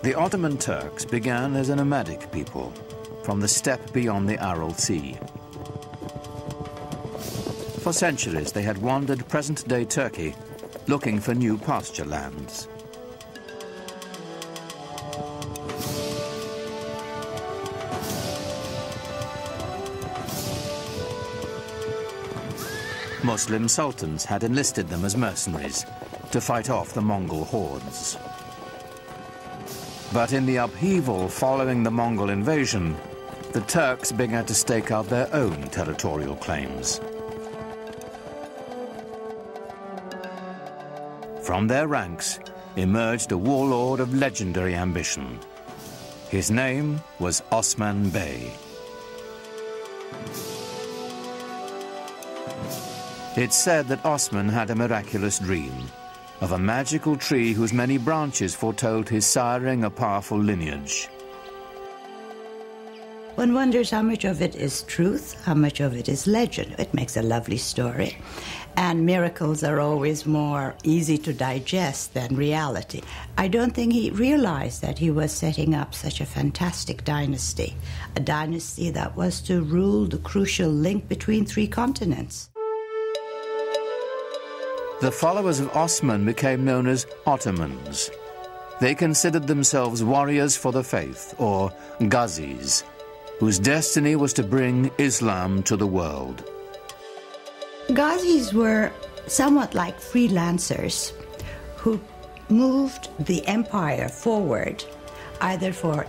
The Ottoman Turks began as a nomadic people from the steppe beyond the Aral Sea. For centuries, they had wandered present-day Turkey looking for new pasture lands. Muslim sultans had enlisted them as mercenaries to fight off the Mongol hordes. But in the upheaval following the Mongol invasion, the Turks began to stake out their own territorial claims. From their ranks emerged a warlord of legendary ambition. His name was Osman Bey. It's said that Osman had a miraculous dream of a magical tree whose many branches foretold his siring a powerful lineage. One wonders how much of it is truth, how much of it is legend. It makes a lovely story. And miracles are always more easy to digest than reality. I don't think he realized that he was setting up such a fantastic dynasty, a dynasty that was to rule the crucial link between three continents. The followers of Osman became known as Ottomans. They considered themselves warriors for the faith, or Ghazis, whose destiny was to bring Islam to the world. Ghazis were somewhat like freelancers who moved the empire forward either for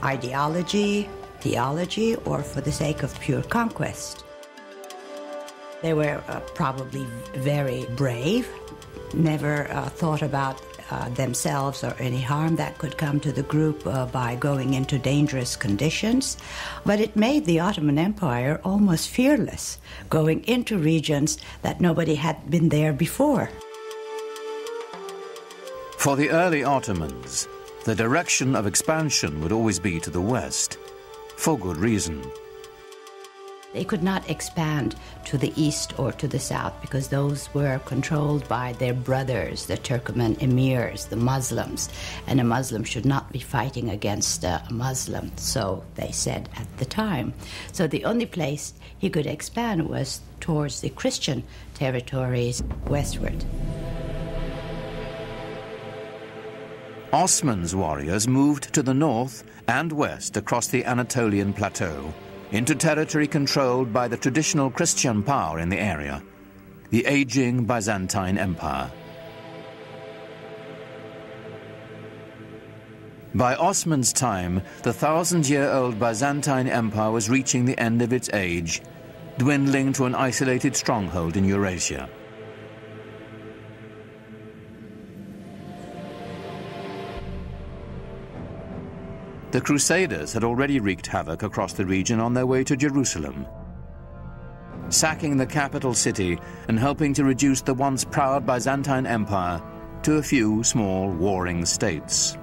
ideology, theology, or for the sake of pure conquest. They were probably very brave, never thought about themselves or any harm that could come to the group by going into dangerous conditions. But it made the Ottoman Empire almost fearless, going into regions that nobody had been there before. For the early Ottomans, the direction of expansion would always be to the west, for good reason. They could not expand to the east or to the south because those were controlled by their brothers, the Turkoman emirs, the Muslims, and a Muslim should not be fighting against a Muslim, so they said at the time. So the only place he could expand was towards the Christian territories westward. Osman's warriors moved to the north and west across the Anatolian plateau, into territory controlled by the traditional Christian power in the area, the aging Byzantine Empire. By Osman's time, the 1,000-year-old Byzantine Empire was reaching the end of its age, dwindling to an isolated stronghold in Eurasia. The Crusaders had already wreaked havoc across the region on their way to Jerusalem, sacking the capital city and helping to reduce the once proud Byzantine Empire to a few small warring states.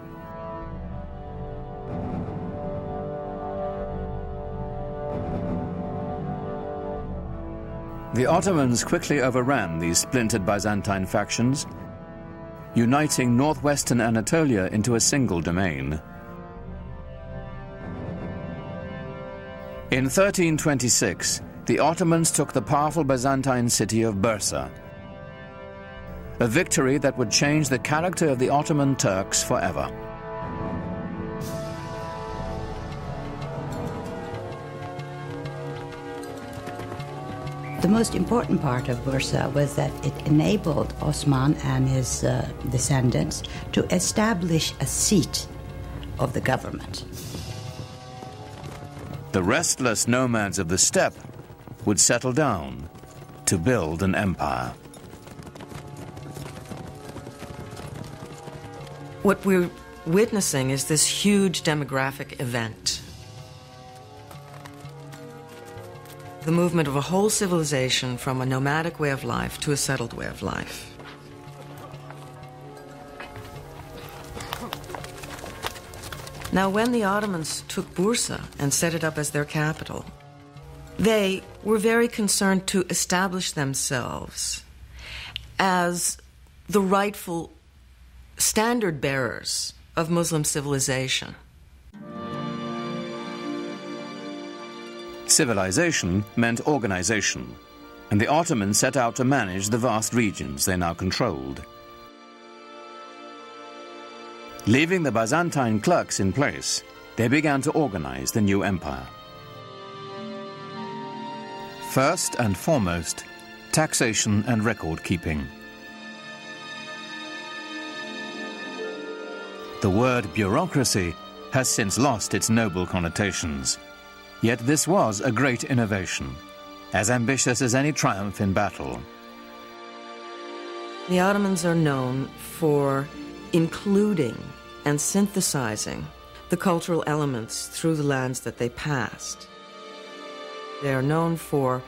The Ottomans quickly overran these splintered Byzantine factions, uniting northwestern Anatolia into a single domain. In 1326, the Ottomans took the powerful Byzantine city of Bursa, a victory that would change the character of the Ottoman Turks forever. The most important part of Bursa was that it enabled Osman and his descendants to establish a seat of the government. The restless nomads of the steppe would settle down to build an empire. What we're witnessing is this huge demographic event. The movement of a whole civilization from a nomadic way of life to a settled way of life. Now, when the Ottomans took Bursa and set it up as their capital, they were very concerned to establish themselves as the rightful standard bearers of Muslim civilization. Civilization meant organization, and the Ottomans set out to manage the vast regions they now controlled. Leaving the Byzantine clerks in place, they began to organize the new empire. First and foremost, taxation and record-keeping. The word bureaucracy has since lost its noble connotations. Yet this was a great innovation, as ambitious as any triumph in battle. The Ottomans are known for including and synthesizing the cultural elements through the lands that they passed. They are known for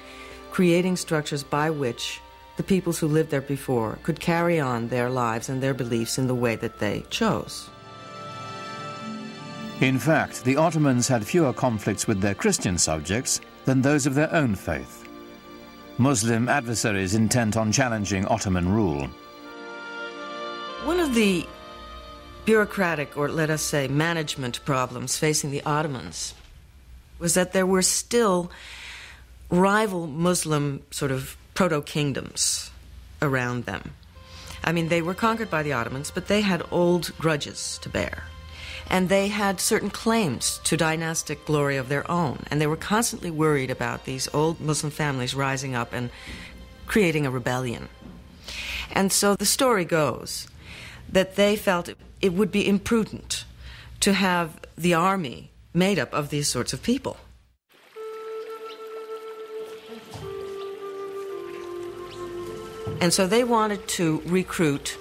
creating structures by which the peoples who lived there before could carry on their lives and their beliefs in the way that they chose. In fact, the Ottomans had fewer conflicts with their Christian subjects than those of their own faith. Muslim adversaries intent on challenging Ottoman rule. One of the bureaucratic, or let us say management problems facing the Ottomans was that there were still rival Muslim sort of proto-kingdoms around them. I mean, they were conquered by the Ottomans, but they had old grudges to bear. And they had certain claims to dynastic glory of their own. And they were constantly worried about these old Muslim families rising up and creating a rebellion. And so the story goes that they felt it would be imprudent to have the army made up of these sorts of people. And so they wanted to recruit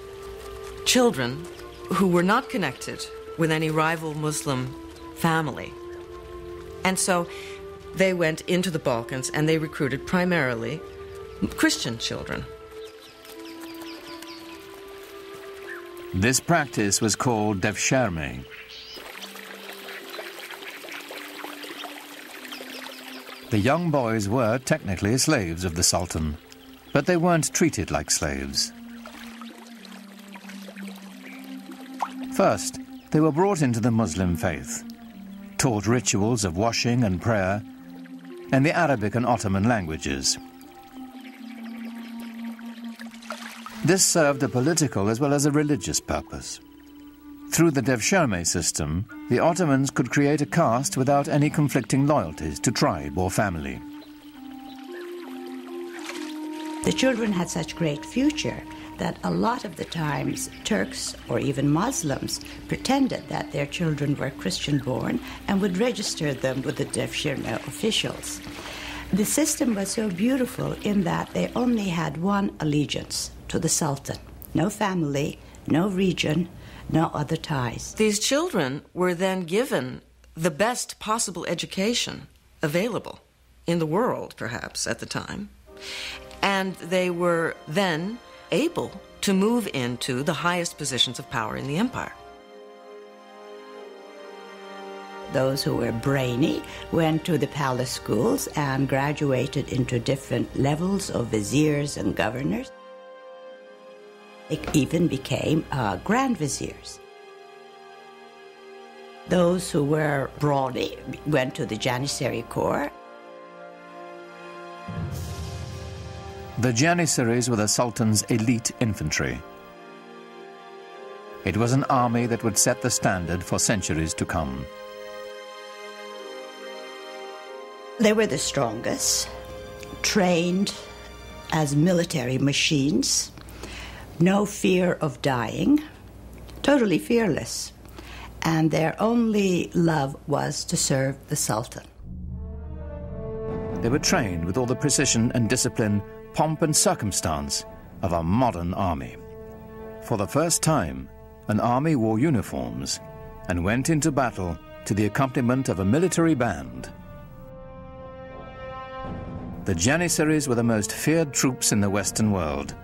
children who were not connected with any rival Muslim family. And so they went into the Balkans and they recruited primarily Christian children. This practice was called devshirme. The young boys were technically slaves of the Sultan, but they weren't treated like slaves. First, they were brought into the Muslim faith, taught rituals of washing and prayer, and the Arabic and Ottoman languages. This served a political as well as a religious purpose. Through the devshirme system, the Ottomans could create a caste without any conflicting loyalties to tribe or family. The children had such great future that a lot of the times Turks or even Muslims pretended that their children were Christian-born and would register them with the devshirme officials. The system was so beautiful in that they only had one allegiance, to the Sultan. No family, no region, no other ties. These children were then given the best possible education available in the world, perhaps, at the time. And they were then able to move into the highest positions of power in the empire. Those who were brainy went to the palace schools and graduated into different levels of viziers and governors. They even became grand viziers. Those who were brawny went to the Janissary Corps. The Janissaries were the Sultan's elite infantry. It was an army that would set the standard for centuries to come. They were the strongest, trained as military machines, no fear of dying, totally fearless, and their only love was to serve the Sultan. They were trained with all the precision and discipline, pomp and circumstance of a modern army. For the first time, an army wore uniforms and went into battle to the accompaniment of a military band. The Janissaries were the most feared troops in the Western world,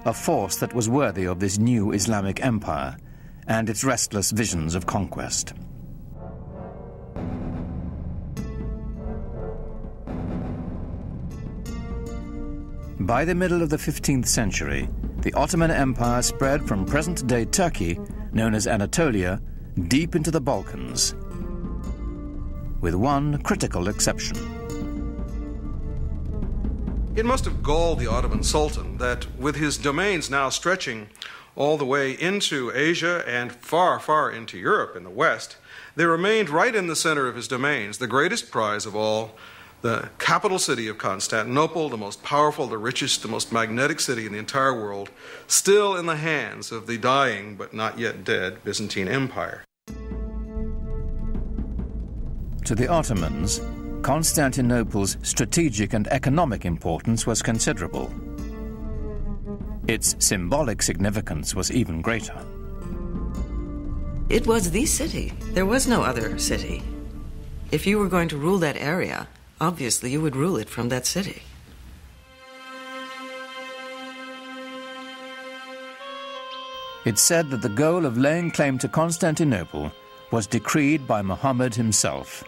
a force that was worthy of this new Islamic empire and its restless visions of conquest. By the middle of the 15th century, the Ottoman Empire spread from present-day Turkey known as Anatolia, deep into the Balkans, with one critical exception. It must have galled the Ottoman Sultan that with his domains now stretching all the way into Asia and far, far into Europe in the west, there remained right in the center of his domains the greatest prize of all, the capital city of Constantinople, the most powerful, the richest, the most magnetic city in the entire world, still in the hands of the dying but not yet dead Byzantine Empire. To the Ottomans, Constantinople's strategic and economic importance was considerable. Its symbolic significance was even greater. It was the city. There was no other city. If you were going to rule that area, obviously you would rule it from that city. It's said that the goal of laying claim to Constantinople was decreed by Muhammad himself.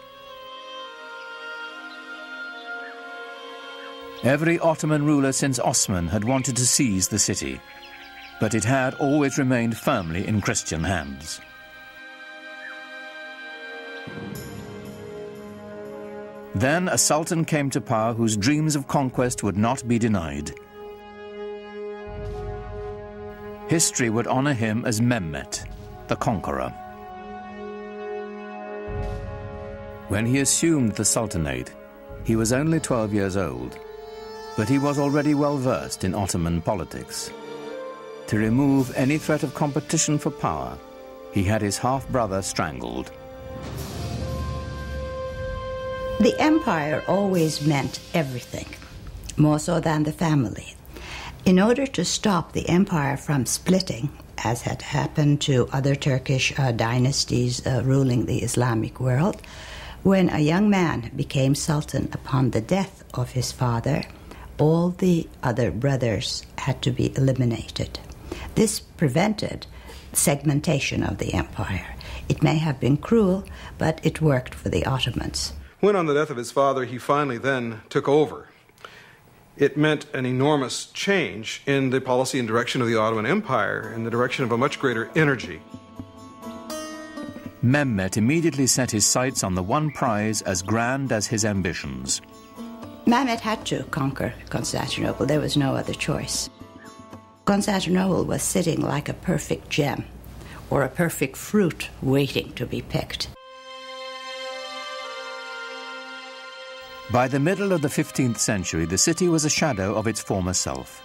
Every Ottoman ruler since Osman had wanted to seize the city, but it had always remained firmly in Christian hands. Then a sultan came to power whose dreams of conquest would not be denied. History would honor him as Mehmet, the conqueror. When he assumed the sultanate, he was only 12 years old, but he was already well versed in Ottoman politics. To remove any threat of competition for power, he had his half-brother strangled. The empire always meant everything, more so than the family. In order to stop the empire from splitting, as had happened to other Turkish dynasties ruling the Islamic world, when a young man became sultan upon the death of his father, all the other brothers had to be eliminated. This prevented segmentation of the empire. It may have been cruel, but it worked for the Ottomans. When on the death of his father, he finally then took over, it meant an enormous change in the policy and direction of the Ottoman Empire, in the direction of a much greater energy. Mehmet immediately set his sights on the one prize as grand as his ambitions. Mehmet had to conquer Constantinople. There was no other choice. Constantinople was sitting like a perfect gem or a perfect fruit waiting to be picked. By the middle of the 15th century, the city was a shadow of its former self.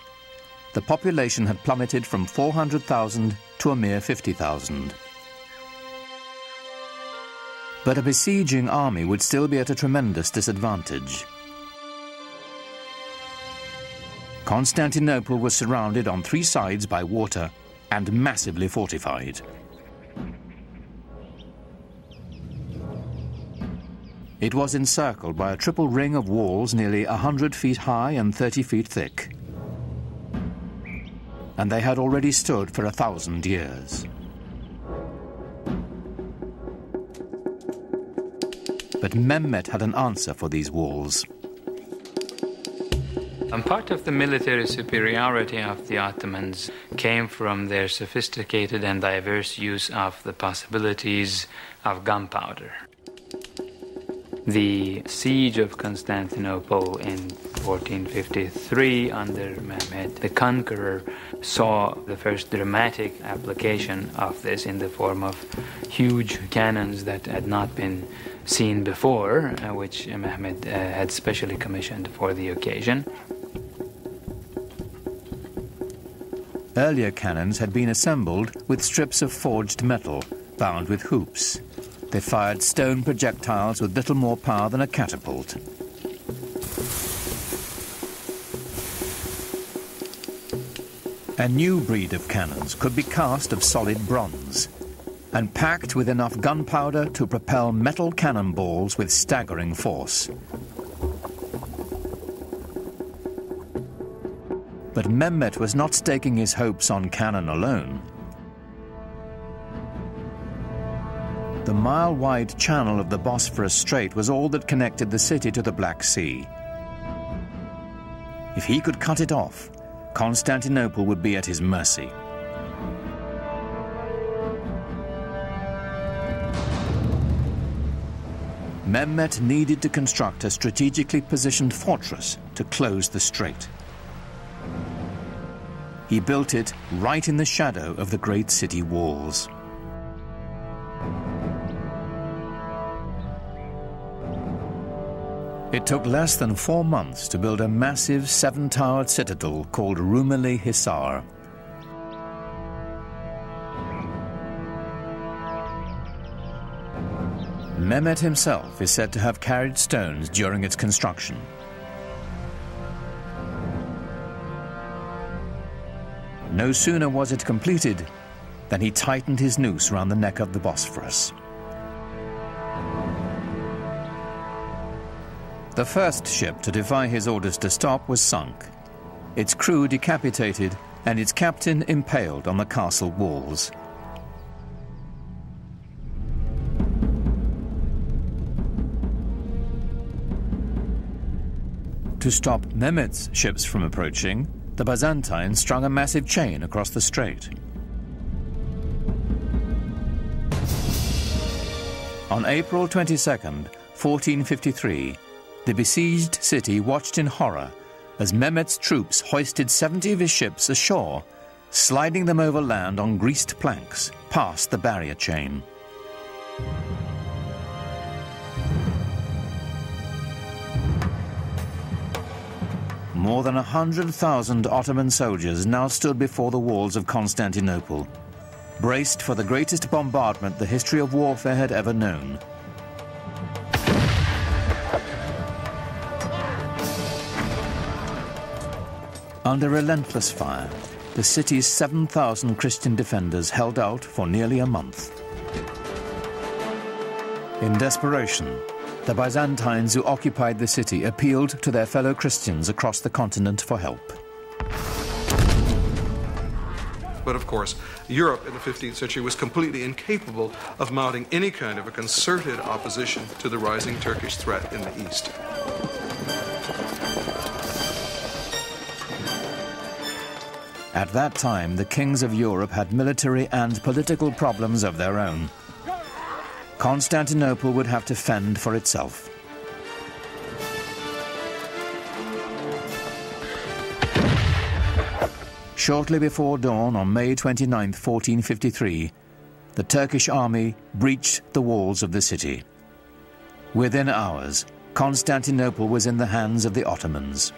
The population had plummeted from 400,000 to a mere 50,000. But a besieging army would still be at a tremendous disadvantage. Constantinople was surrounded on three sides by water and massively fortified. It was encircled by a triple ring of walls nearly 100 feet high and 30 feet thick. And they had already stood for 1,000 years. But Mehmet had an answer for these walls. And part of the military superiority of the Ottomans came from their sophisticated and diverse use of the possibilities of gunpowder. The siege of Constantinople in 1453 under Mehmet the Conqueror saw the first dramatic application of this in the form of huge cannons that had not been seen before, which Mehmet had specially commissioned for the occasion. Earlier cannons had been assembled with strips of forged metal bound with hoops. They fired stone projectiles with little more power than a catapult. A new breed of cannons could be cast of solid bronze and packed with enough gunpowder to propel metal cannonballs with staggering force. But Mehmet was not staking his hopes on cannon alone. The mile-wide channel of the Bosphorus Strait was all that connected the city to the Black Sea. If he could cut it off, Constantinople would be at his mercy. Mehmet needed to construct a strategically positioned fortress to close the strait. He built it right in the shadow of the great city walls. It took less than 4 months to build a massive 7-towered citadel called Rumeli Hisar. Mehmet himself is said to have carried stones during its construction. No sooner was it completed than he tightened his noose around the neck of the Bosphorus. The first ship to defy his orders to stop was sunk, its crew decapitated and its captain impaled on the castle walls. To stop Mehmet's ships from approaching, the Byzantines strung a massive chain across the strait. On April 22nd, 1453, the besieged city watched in horror as Mehmet's troops hoisted 70 of his ships ashore, sliding them over land on greased planks past the barrier chain. More than 100,000 Ottoman soldiers now stood before the walls of Constantinople, braced for the greatest bombardment the history of warfare had ever known. Under relentless fire, the city's 7,000 Christian defenders held out for nearly a month. In desperation, the Byzantines who occupied the city appealed to their fellow Christians across the continent for help. But of course, Europe in the 15th century was completely incapable of mounting any kind of a concerted opposition to the rising Turkish threat in the east. At that time, the kings of Europe had military and political problems of their own. Constantinople would have to fend for itself. Shortly before dawn on May 29, 1453, the Turkish army breached the walls of the city. Within hours, Constantinople was in the hands of the Ottomans.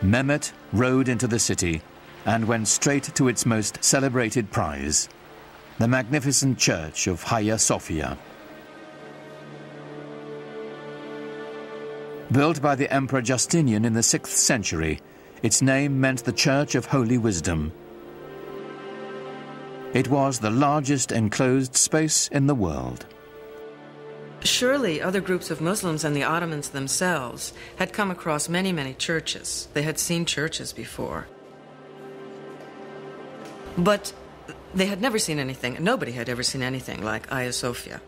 Mehmet rode into the city and went straight to its most celebrated prize, the magnificent church of Hagia Sophia. Built by the Emperor Justinian in the 6th century, its name meant the Church of Holy Wisdom. It was the largest enclosed space in the world. Surely other groups of Muslims and the Ottomans themselves had come across many, many churches. They had seen churches before. But they had never seen anything, nobody had ever seen anything like Hagia Sophia.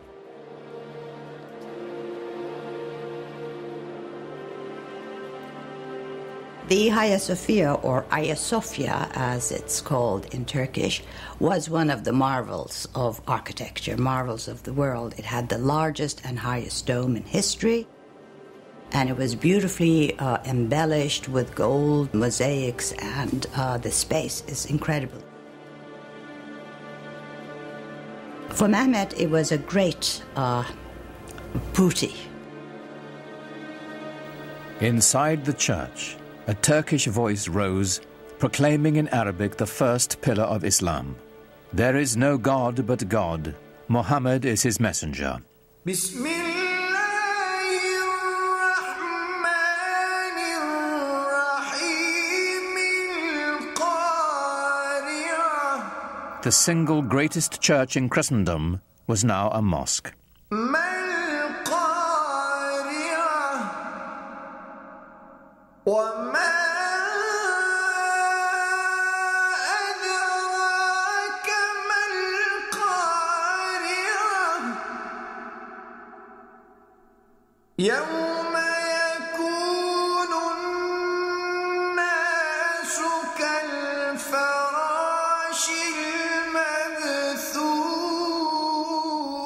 The Hagia Sophia, or Hagia Sophia as it's called in Turkish, was one of the marvels of architecture, marvels of the world. It had the largest and highest dome in history, and it was beautifully embellished with gold mosaics, and the space is incredible. For Mehmet, it was a great booty. Inside the church, a Turkish voice rose, proclaiming in Arabic the first pillar of Islam. There is no God but God. Muhammad is his messenger. The single greatest church in Christendom was now a mosque.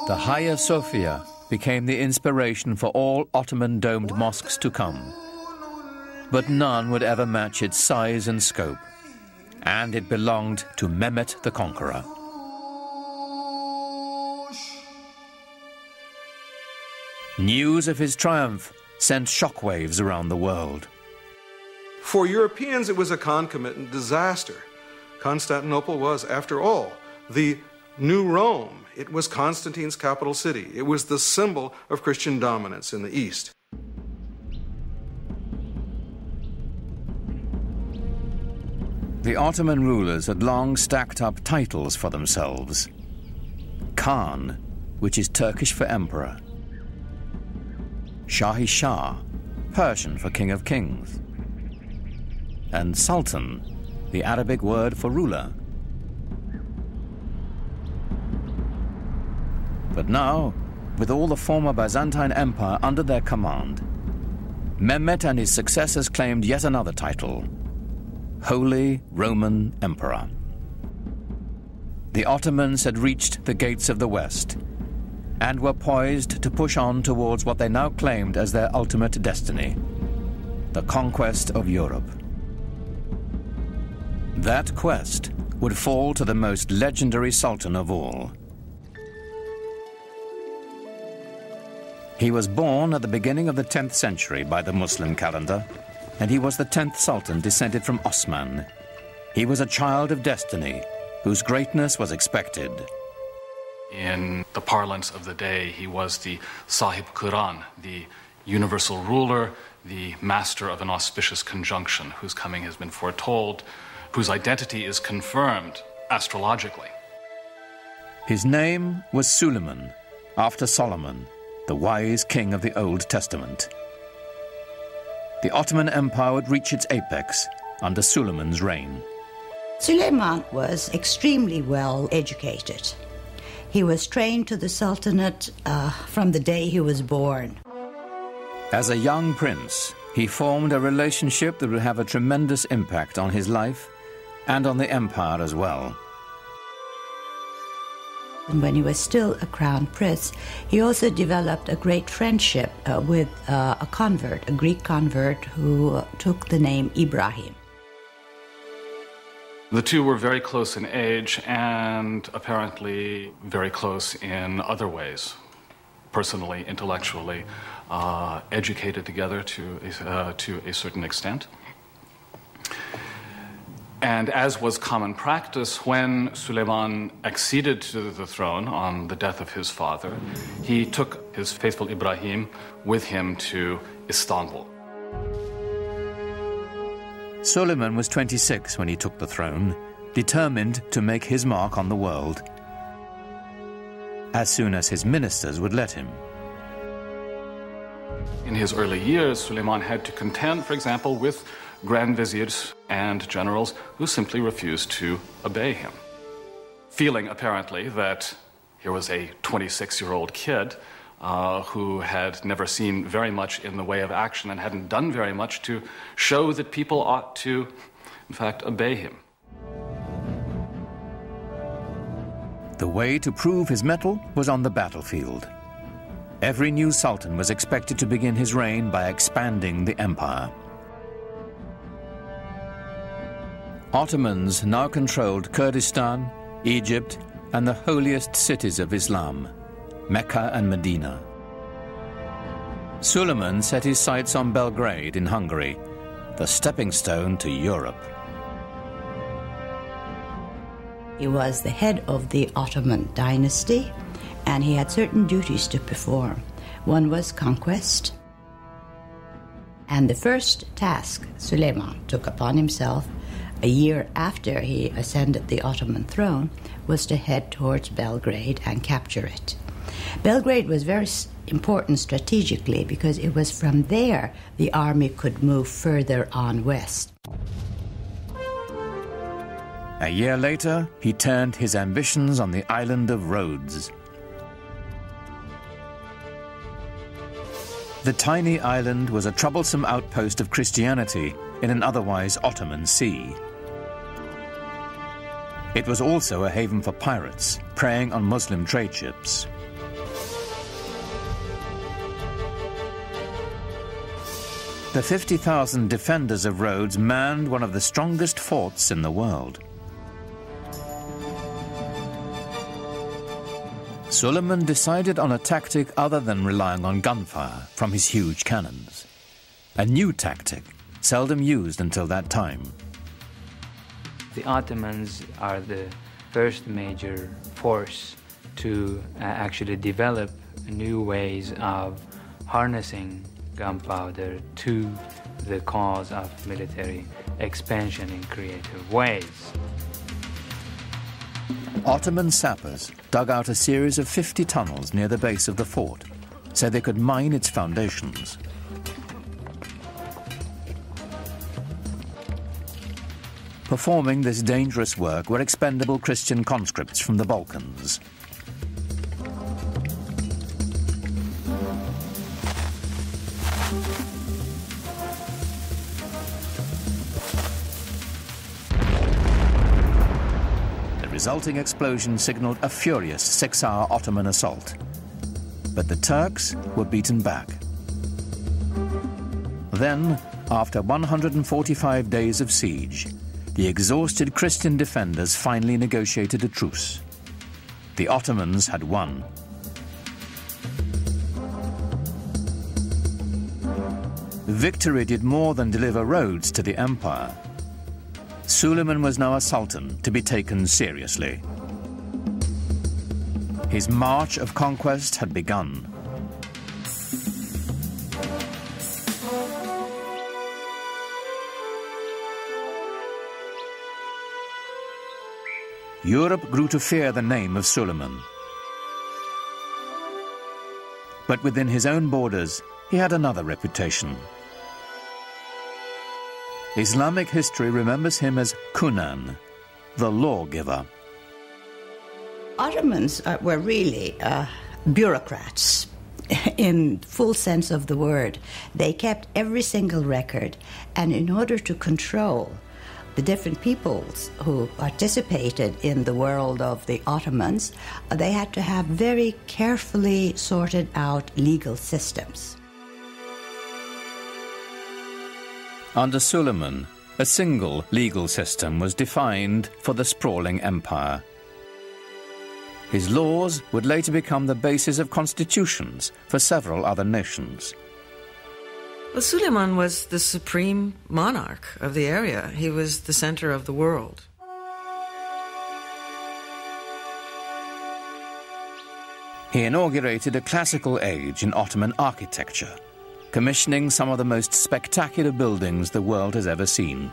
The Hagia Sophia became the inspiration for all Ottoman domed mosques to come. But none would ever match its size and scope, and it belonged to Mehmet the Conqueror. News of his triumph sent shockwaves around the world. For Europeans, it was a concomitant disaster. Constantinople was, after all, the new Rome. It was Constantine's capital city. It was the symbol of Christian dominance in the East. The Ottoman rulers had long stacked up titles for themselves. Khan, which is Turkish for emperor. Shahi Shah, Persian for king of kings. And Sultan, the Arabic word for ruler. But now, with all the former Byzantine Empire under their command, Mehmet and his successors claimed yet another title, Holy Roman Emperor. The Ottomans had reached the gates of the West and were poised to push on towards what they now claimed as their ultimate destiny, the conquest of Europe. That quest would fall to the most legendary sultan of all. He was born at the beginning of the 10th century by the Muslim calendar, and he was the 10th sultan descended from Osman. He was a child of destiny, whose greatness was expected. In the parlance of the day, he was the Sahib Quran, the universal ruler, the master of an auspicious conjunction, whose coming has been foretold, whose identity is confirmed astrologically. His name was Suleiman, after Solomon, the wise king of the Old Testament. The Ottoman Empire would reach its apex under Suleiman's reign. Suleiman was extremely well educated. He was trained to the Sultanate from the day he was born. As a young prince, he formed a relationship that would have a tremendous impact on his life and on the empire as well. And when he was still a crown prince, he also developed a great friendship with a convert, a Greek convert who took the name Ibrahim. The two were very close in age and apparently very close in other ways, personally, intellectually, educated together to a certain extent. And as was common practice, when Suleiman acceded to the throne on the death of his father, he took his faithful Ibrahim with him to Istanbul. Suleiman was 26 when he took the throne, determined to make his mark on the world, as soon as his ministers would let him. In his early years, Suleiman had to contend, for example, with grand viziers and generals who simply refused to obey him, feeling apparently that here was a 26-year-old kid who had never seen very much in the way of action and hadn't done very much to show that people ought to, in fact, obey him. The way to prove his mettle was on the battlefield. Every new sultan was expected to begin his reign by expanding the empire. Ottomans now controlled Kurdistan, Egypt, and the holiest cities of Islam, Mecca and Medina. Suleiman set his sights on Belgrade in Hungary, the stepping stone to Europe. He was the head of the Ottoman dynasty, and he had certain duties to perform. One was conquest, and the first task Suleiman took upon himself a year after he ascended the Ottoman throne was to head towards Belgrade and capture it. Belgrade was very important strategically because it was from there the army could move further on west. A year later, he turned his ambitions on the island of Rhodes. The tiny island was a troublesome outpost of Christianity in an otherwise Ottoman sea. It was also a haven for pirates, preying on Muslim trade ships. The 50,000 defenders of Rhodes manned one of the strongest forts in the world. Suleiman decided on a tactic other than relying on gunfire from his huge cannons. A new tactic, seldom used until that time. The Ottomans are the first major force to actually develop new ways of harnessing gunpowder to the cause of military expansion in creative ways. Ottoman sappers dug out a series of 50 tunnels near the base of the fort so they could mine its foundations. Performing this dangerous work were expendable Christian conscripts from the Balkans. The resulting explosion signaled a furious 6-hour Ottoman assault. But the Turks were beaten back. Then, after 145 days of siege, the exhausted Christian defenders finally negotiated a truce. The Ottomans had won. Victory did more than deliver Rhodes to the empire. Suleiman was now a sultan to be taken seriously. His march of conquest had begun. Europe grew to fear the name of Suleiman. But within his own borders, he had another reputation. Islamic history remembers him as Kunan, the lawgiver. Ottomans were really bureaucrats in full sense of the word. They kept every single record, and in order to control the different peoples who participated in the world of the Ottomans, they had to have very carefully sorted out legal systems. Under Suleiman, a single legal system was defined for the sprawling empire. His laws would later become the basis of constitutions for several other nations. Well, Suleiman was the supreme monarch of the area. He was the center of the world. He inaugurated a classical age in Ottoman architecture, commissioning some of the most spectacular buildings the world has ever seen.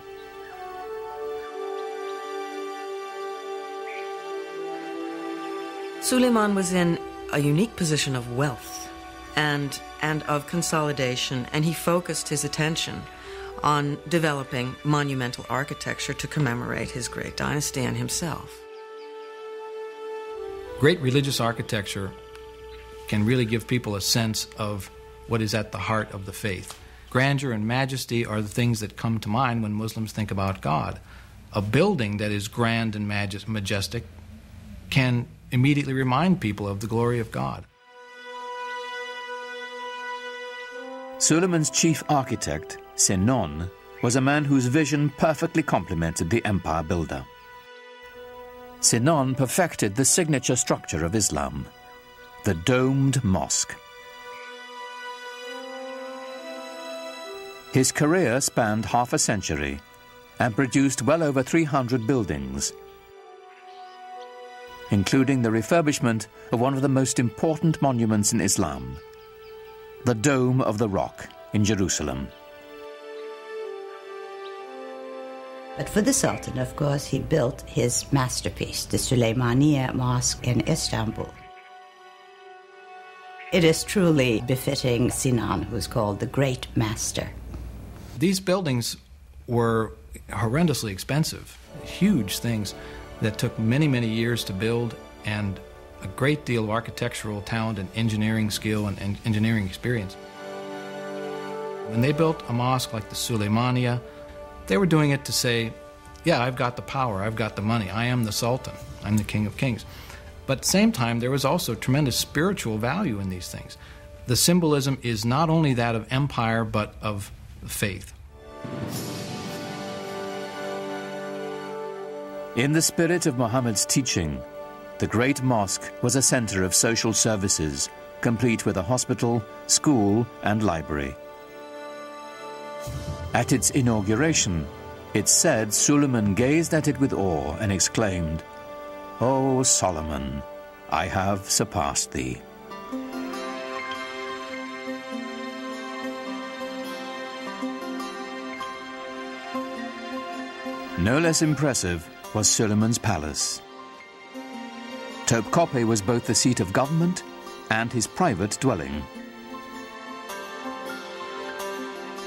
Suleiman was in a unique position of wealth and of consolidation, and he focused his attention on developing monumental architecture to commemorate his great dynasty and himself. Great religious architecture can really give people a sense of what is at the heart of the faith. Grandeur and majesty are the things that come to mind when Muslims think about God. A building that is grand and majestic can immediately remind people of the glory of God. Suleiman's chief architect, Sinon, was a man whose vision perfectly complemented the empire builder. Sinon perfected the signature structure of Islam, the domed mosque. His career spanned half a century and produced well over 300 buildings, including the refurbishment of one of the most important monuments in Islam, the Dome of the Rock in Jerusalem. But for the Sultan, of course, he built his masterpiece, the Süleymaniye Mosque in Istanbul. It is truly befitting Sinan, who's called the Great Master. These buildings were horrendously expensive, huge things that took many, many years to build, and a great deal of architectural talent and engineering skill and engineering experience. When they built a mosque like the Süleymaniye, they were doing it to say, yeah, I've got the power, I've got the money, I am the Sultan, I'm the King of Kings. But at the same time, there was also tremendous spiritual value in these things. The symbolism is not only that of empire, but of faith. In the spirit of Muhammad's teaching, the Great Mosque was a center of social services, complete with a hospital, school, and library. At its inauguration, it's said Suleiman gazed at it with awe and exclaimed, "O Solomon, I have surpassed thee." No less impressive was Suleiman's palace. Topkapi was both the seat of government and his private dwelling.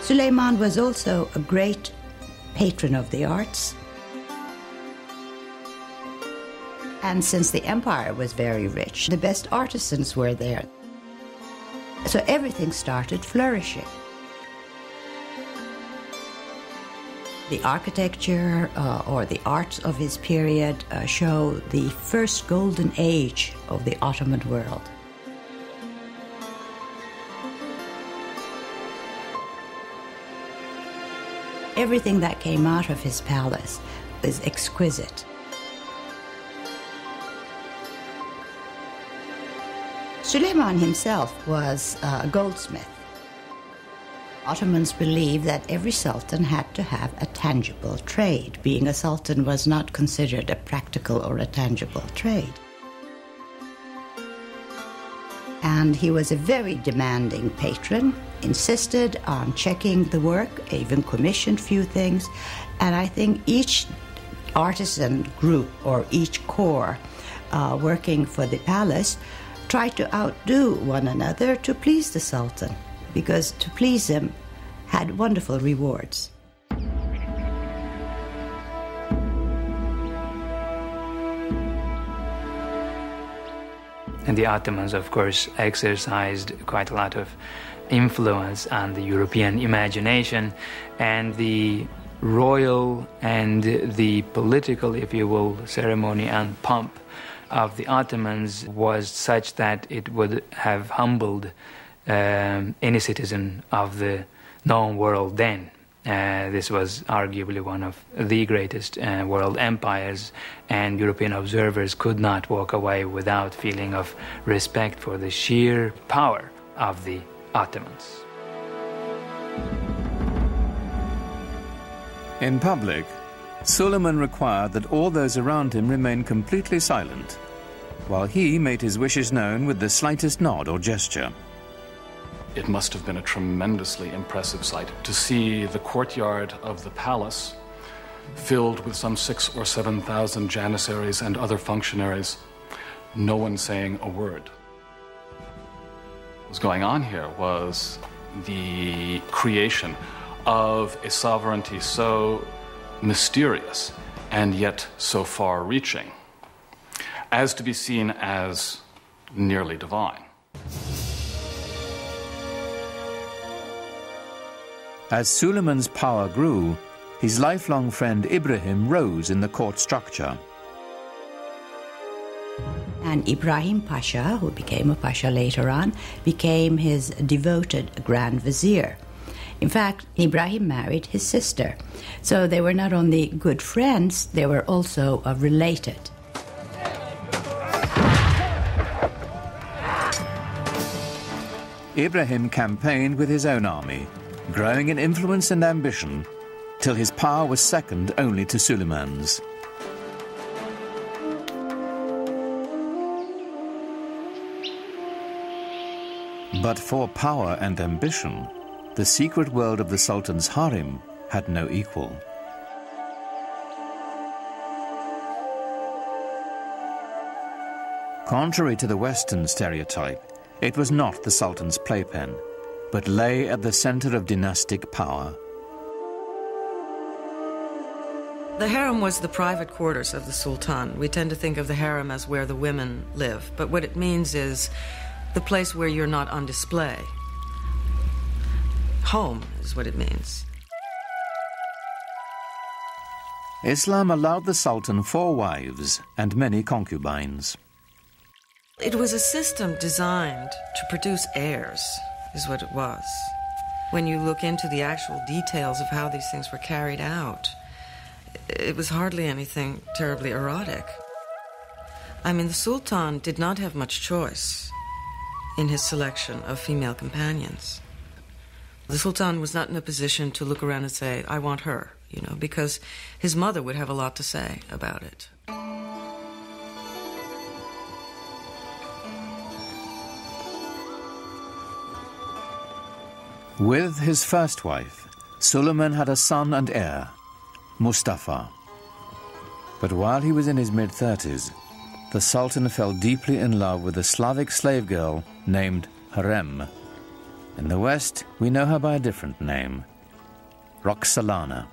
Suleiman was also a great patron of the arts. And since the empire was very rich, the best artisans were there. So everything started flourishing. The architecture or the arts of his period show the first golden age of the Ottoman world. Everything that came out of his palace is exquisite. Suleiman himself was a goldsmith. Ottomans believed that every sultan had to have a tangible trade. Being a sultan was not considered a practical or a tangible trade. And he was a very demanding patron, insisted on checking the work, even commissioned few things. And I think each artisan group or each corps working for the palace tried to outdo one another to please the sultan, because to please him had wonderful rewards. And the Ottomans, of course, exercised quite a lot of influence on the European imagination, and the royal and the political, if you will, ceremony and pomp of the Ottomans was such that it would have humbled any citizen of the known world then. This was arguably one of the greatest world empires, and European observers could not walk away without feeling of respect for the sheer power of the Ottomans. In public, Suleiman required that all those around him remain completely silent, while he made his wishes known with the slightest nod or gesture. It must have been a tremendously impressive sight to see the courtyard of the palace filled with some 6,000 or 7,000 janissaries and other functionaries, no one saying a word. What was going on here was the creation of a sovereignty so mysterious and yet so far-reaching as to be seen as nearly divine. As Suleiman's power grew, his lifelong friend Ibrahim rose in the court structure. And Ibrahim Pasha, who became a pasha later on, became his devoted Grand Vizier. In fact, Ibrahim married his sister. So they were not only good friends, they were also related. Ibrahim campaigned with his own army, growing in influence and ambition, till his power was second only to Suleiman's. But for power and ambition, the secret world of the Sultan's harem had no equal. Contrary to the Western stereotype, it was not the Sultan's playpen, but lay at the center of dynastic power. The harem was the private quarters of the Sultan. We tend to think of the harem as where the women live, but what it means is the place where you're not on display. Home is what it means. Islam allowed the Sultan 4 wives and many concubines. It was a system designed to produce heirs, is what it was. when you look into the actual details of how these things were carried out, it was hardly anything terribly erotic. I mean, the Sultan did not have much choice in his selection of female companions. The Sultan was not in a position to look around and say, I want her, because his mother would have a lot to say about it. With his first wife, Suleiman had a son and heir, Mustafa. But while he was in his mid-30s, the Sultan fell deeply in love with a Slavic slave girl named Harem. In the West, we know her by a different name, Roxolana.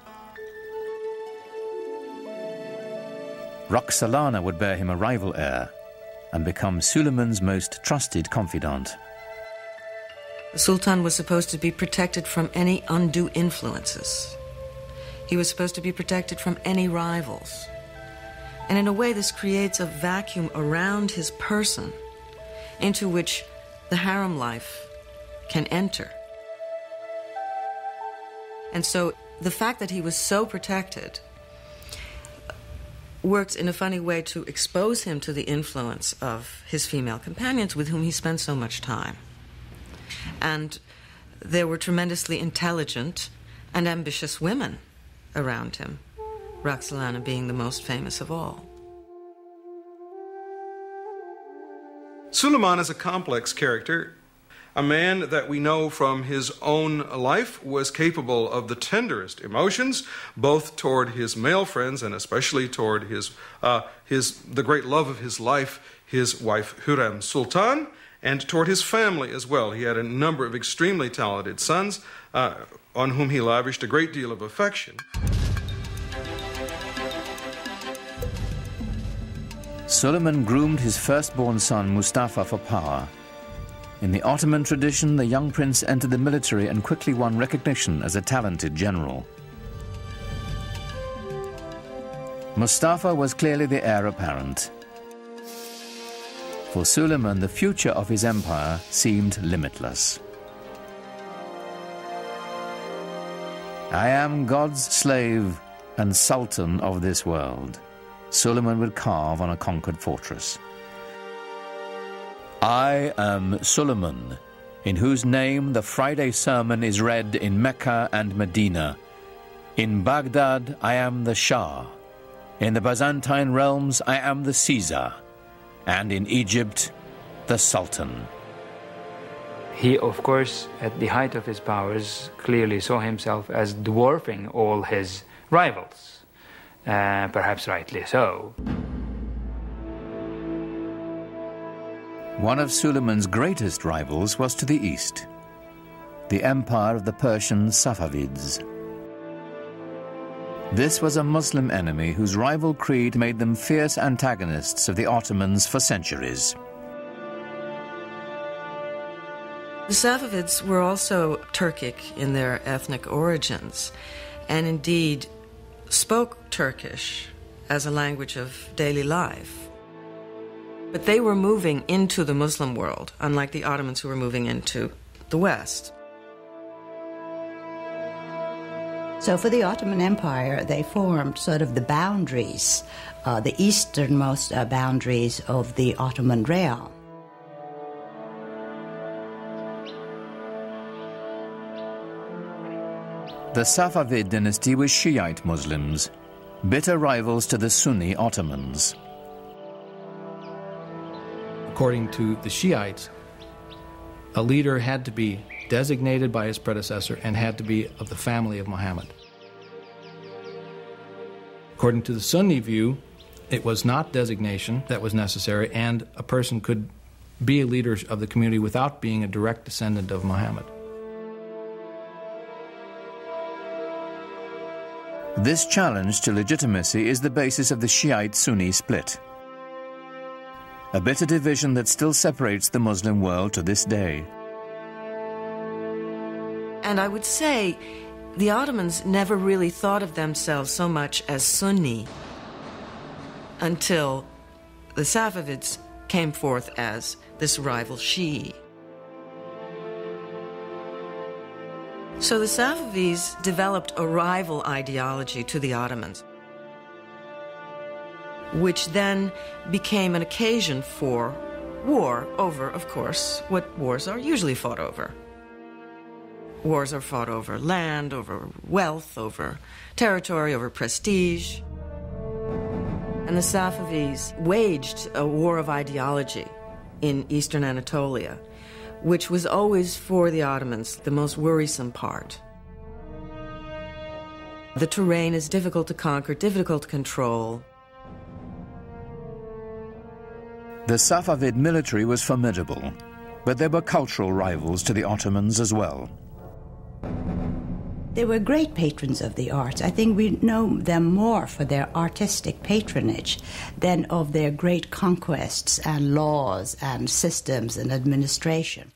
Roxolana would bear him a rival heir and become Suleiman's most trusted confidant. The Sultan was supposed to be protected from any undue influences. He was supposed to be protected from any rivals. And in a way, this creates a vacuum around his person into which the harem life can enter. And so the fact that he was so protected works in a funny way to expose him to the influence of his female companions with whom he spent so much time. And there were tremendously intelligent and ambitious women around him, Roxolana being the most famous of all. Suleiman is a complex character. A man that we know from his own life was capable of the tenderest emotions, both toward his male friends and especially toward the great love of his life, his wife Hürrem Sultan, and toward his family as well. He had a number of extremely talented sons on whom he lavished a great deal of affection. Suleiman groomed his firstborn son Mustafa for power. In the Ottoman tradition, the young prince entered the military and quickly won recognition as a talented general. Mustafa was clearly the heir apparent. For Suleiman, the future of his empire seemed limitless. I am God's slave and sultan of this world, Suleiman would carve on a conquered fortress. I am Suleiman, in whose name the Friday sermon is read in Mecca and Medina. In Baghdad, I am the Shah. In the Byzantine realms, I am the Caesar. And in Egypt, the Sultan. He, of course, at the height of his powers, clearly saw himself as dwarfing all his rivals, perhaps rightly so. One of Suleiman's greatest rivals was to the east, the empire of the Persian Safavids. This was a Muslim enemy whose rival creed made them fierce antagonists of the Ottomans for centuries. The Safavids were also Turkic in their ethnic origins, and indeed spoke Turkish as a language of daily life. But they were moving into the Muslim world, unlike the Ottomans who were moving into the West. So for the Ottoman Empire, they formed sort of the boundaries, the easternmost boundaries of the Ottoman realm. The Safavid dynasty was Shiite Muslims, bitter rivals to the Sunni Ottomans. According to the Shiites, a leader had to be designated by his predecessor and had to be of the family of Muhammad. According to the Sunni view, it was not designation that was necessary, and a person could be a leader of the community without being a direct descendant of Muhammad. This challenge to legitimacy is the basis of the Shiite-Sunni split, a bitter division that still separates the Muslim world to this day. And I would say the Ottomans never really thought of themselves so much as Sunni until the Safavids came forth as this rival Shi'i. So the Safavids developed a rival ideology to the Ottomans, which then became an occasion for war over, of course, what wars are usually fought over. Wars are fought over land, over wealth, over territory, over prestige. And the Safavids waged a war of ideology in eastern Anatolia, which was always, for the Ottomans, the most worrisome part. The terrain is difficult to conquer, difficult to control. The Safavid military was formidable, but there were cultural rivals to the Ottomans as well. They were great patrons of the arts. I think we know them more for their artistic patronage than of their great conquests and laws and systems and administration.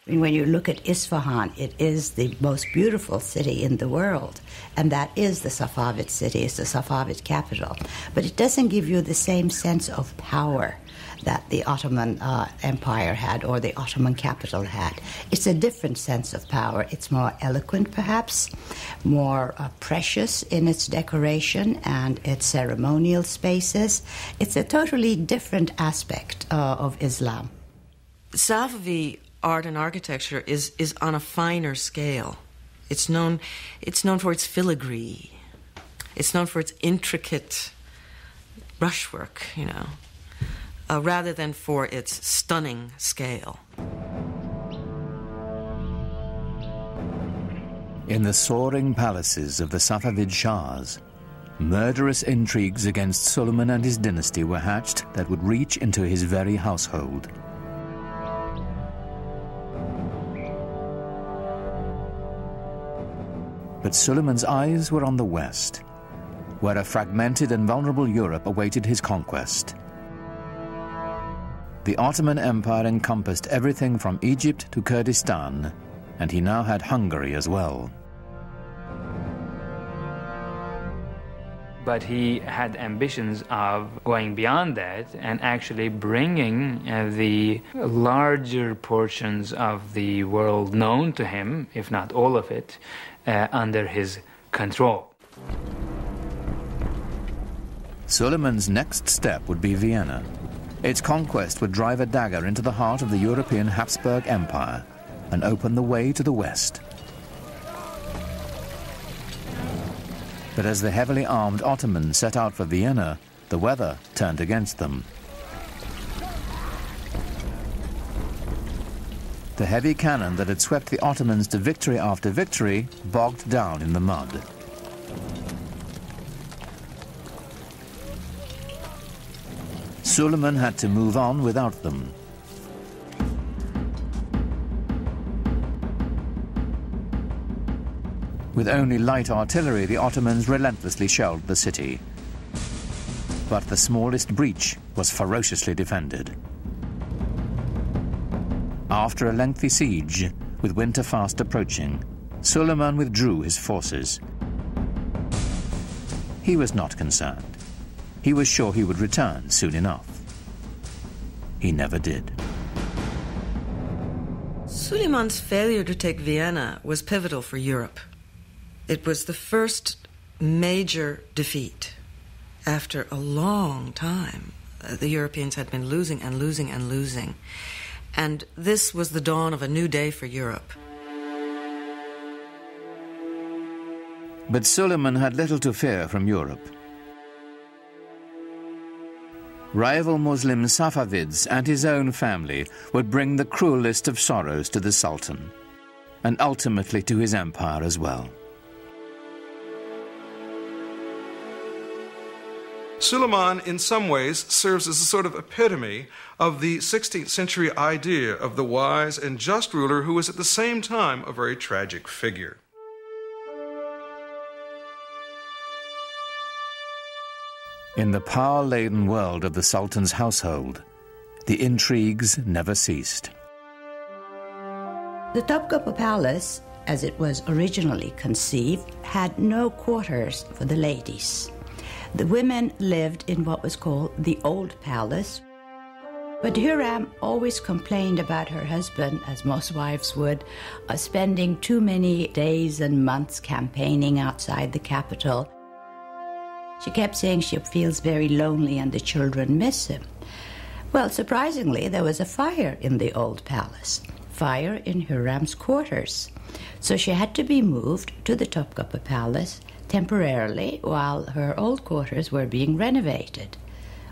When you look at Isfahan, it is the most beautiful city in the world, and that is the Safavid city, it's the Safavid capital. But it doesn't give you the same sense of power that the Ottoman Empire had or the Ottoman capital had. It's a different sense of power. It's more eloquent, perhaps, more precious in its decoration and its ceremonial spaces. It's a totally different aspect of Islam. Safavi art and architecture is on a finer scale. It's known for its filigree. It's known for its intricate brushwork, rather than for its stunning scale. In the soaring palaces of the Safavid Shahs, murderous intrigues against Suleiman and his dynasty were hatched that would reach into his very household. But Suleiman's eyes were on the west, where a fragmented and vulnerable Europe awaited his conquest. The Ottoman Empire encompassed everything from Egypt to Kurdistan, and he now had Hungary as well. But he had ambitions of going beyond that and actually bringing the larger portions of the world known to him, if not all of it, under his control. Suleiman's next step would be Vienna. Its conquest would drive a dagger into the heart of the European Habsburg Empire and open the way to the west. But as the heavily armed Ottomans set out for Vienna, the weather turned against them. The heavy cannon that had swept the Ottomans to victory after victory bogged down in the mud. Suleiman had to move on without them. With only light artillery, the Ottomans relentlessly shelled the city. But the smallest breach was ferociously defended. After a lengthy siege, with winter fast approaching, Suleiman withdrew his forces. He was not concerned. He was sure he would return soon enough. He never did. Suleiman's failure to take Vienna was pivotal for Europe. It was the first major defeat after a long time. The Europeans had been losing and losing and losing. And this was the dawn of a new day for Europe. But Suleiman had little to fear from Europe. Rival Muslim Safavids and his own family would bring the cruelest of sorrows to the Sultan, and ultimately to his empire as well. Suleiman, in some ways, serves as a sort of epitome of the 16th century idea of the wise and just ruler who was at the same time a very tragic figure. In the power-laden world of the Sultan's household, the intrigues never ceased. The Topkapi Palace, as it was originally conceived, had no quarters for the ladies. The women lived in what was called the Old Palace. But Hurram always complained about her husband, as most wives would, spending too many days and months campaigning outside the capital. She kept saying she feels very lonely and the children miss him. Well, surprisingly, there was a fire in the old palace, fire in Hurram's quarters. So she had to be moved to the Topkapi Palace temporarily while her old quarters were being renovated.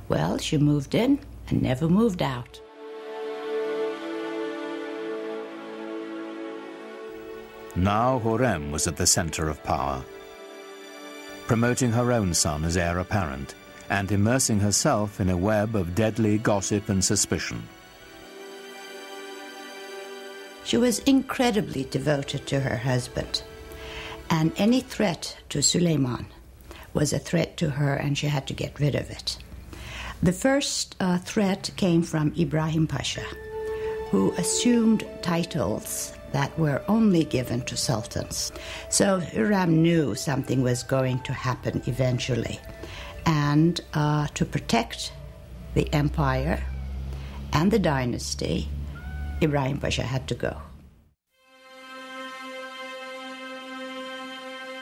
Well, she moved in and never moved out. Now Hurrem was at the center of power, promoting her own son as heir apparent and immersing herself in a web of deadly gossip and suspicion. She was incredibly devoted to her husband, and any threat to Suleiman was a threat to her, and she had to get rid of it. The first threat came from Ibrahim Pasha, who assumed titles that were only given to sultans. So Hurram knew something was going to happen eventually. And to protect the empire and the dynasty, Ibrahim Pasha had to go.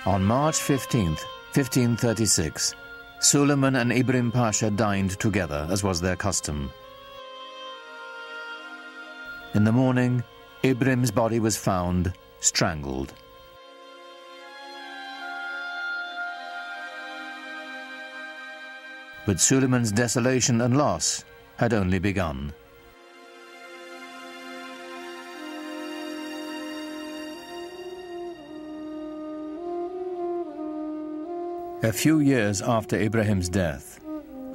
On March 15th, 1536, Suleiman and Ibrahim Pasha dined together, as was their custom. In the morning, Ibrahim's body was found strangled. But Suleiman's desolation and loss had only begun. A few years after Ibrahim's death,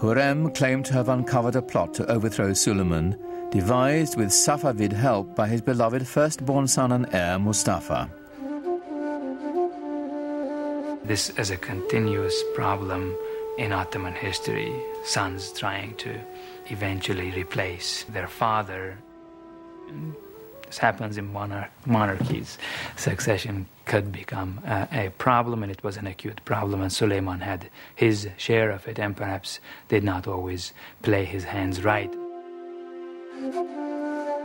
Hurrem claimed to have uncovered a plot to overthrow Suleiman, devised with Safavid help by his beloved firstborn son and heir, Mustafa. This is a continuous problem in Ottoman history, sons trying to eventually replace their father. This happens in monarchies. Succession could become a problem, and it was an acute problem, and Suleiman had his share of it and perhaps did not always play his hands right.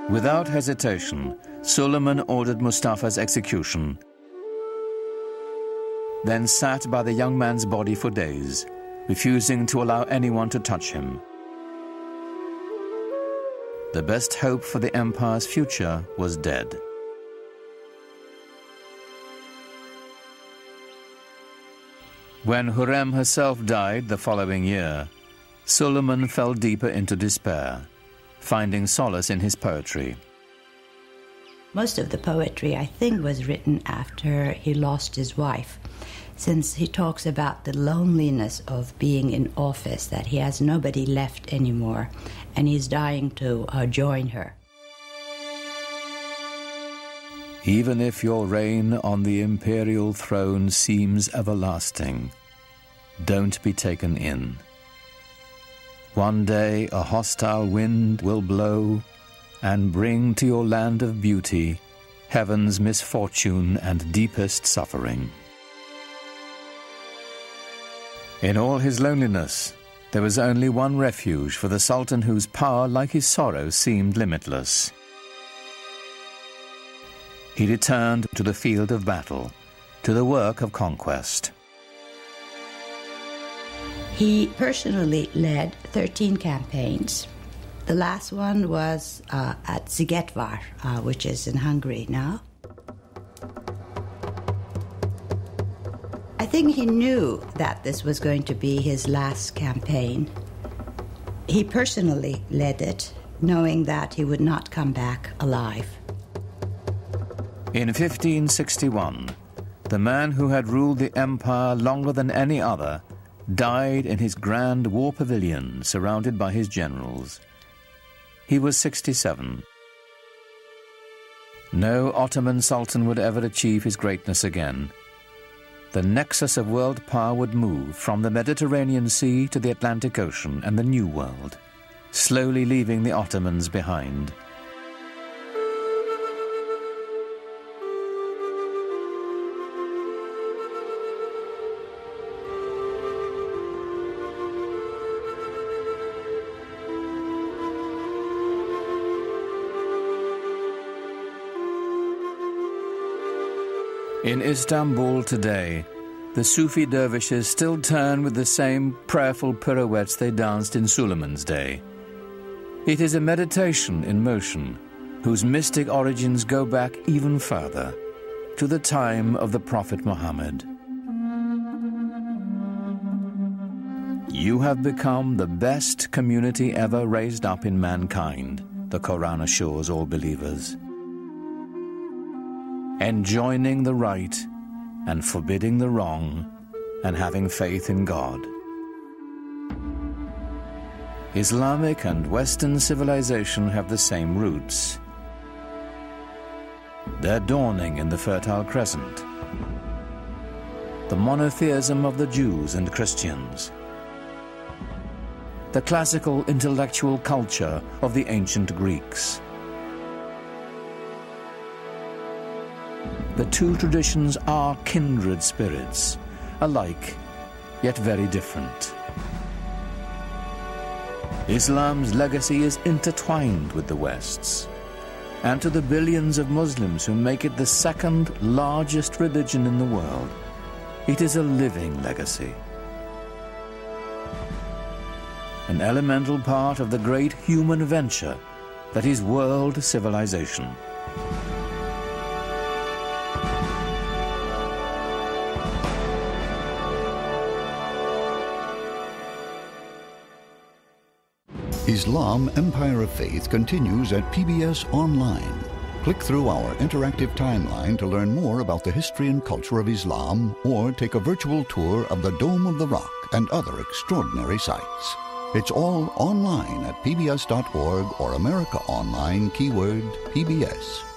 Without hesitation, Suleiman ordered Mustafa's execution, then sat by the young man's body for days, refusing to allow anyone to touch him. The best hope for the empire's future was dead. When Hurrem herself died the following year, Suleiman fell deeper into despair, finding solace in his poetry. Most of the poetry, I think, was written after he lost his wife, since he talks about the loneliness of being in office, that he has nobody left anymore, and he's dying to join her. Even if your reign on the imperial throne seems everlasting, don't be taken in. One day a hostile wind will blow and bring to your land of beauty heaven's misfortune and deepest suffering. In all his loneliness, there was only one refuge for the Sultan whose power, like his sorrow, seemed limitless. He returned to the field of battle, to the work of conquest. He personally led 13 campaigns. The last one was at Szigetvar, which is in Hungary now. I think he knew that this was going to be his last campaign. He personally led it, knowing that he would not come back alive. In 1561, the man who had ruled the empire longer than any other died in his grand war pavilion, surrounded by his generals. He was 67. No Ottoman Sultan would ever achieve his greatness again. The nexus of world power would move from the Mediterranean Sea to the Atlantic Ocean and the New World, slowly leaving the Ottomans behind. In Istanbul today, the Sufi dervishes still turn with the same prayerful pirouettes they danced in Suleiman's day. It is a meditation in motion, whose mystic origins go back even further, to the time of the Prophet Muhammad. You have become the best community ever raised up in mankind, the Quran assures all believers. Enjoining the right and forbidding the wrong, and having faith in God. Islamic and Western civilization have the same roots. Their dawning in the Fertile Crescent, the monotheism of the Jews and Christians, the classical intellectual culture of the ancient Greeks. The two traditions are kindred spirits, alike, yet very different. Islam's legacy is intertwined with the West's, and to the billions of Muslims who make it the second largest religion in the world, it is a living legacy. An elemental part of the great human venture that is world civilization. Islam Empire of Faith continues at PBS Online. Click through our interactive timeline to learn more about the history and culture of Islam, or take a virtual tour of the Dome of the Rock and other extraordinary sights. It's all online at pbs.org or America Online, keyword PBS.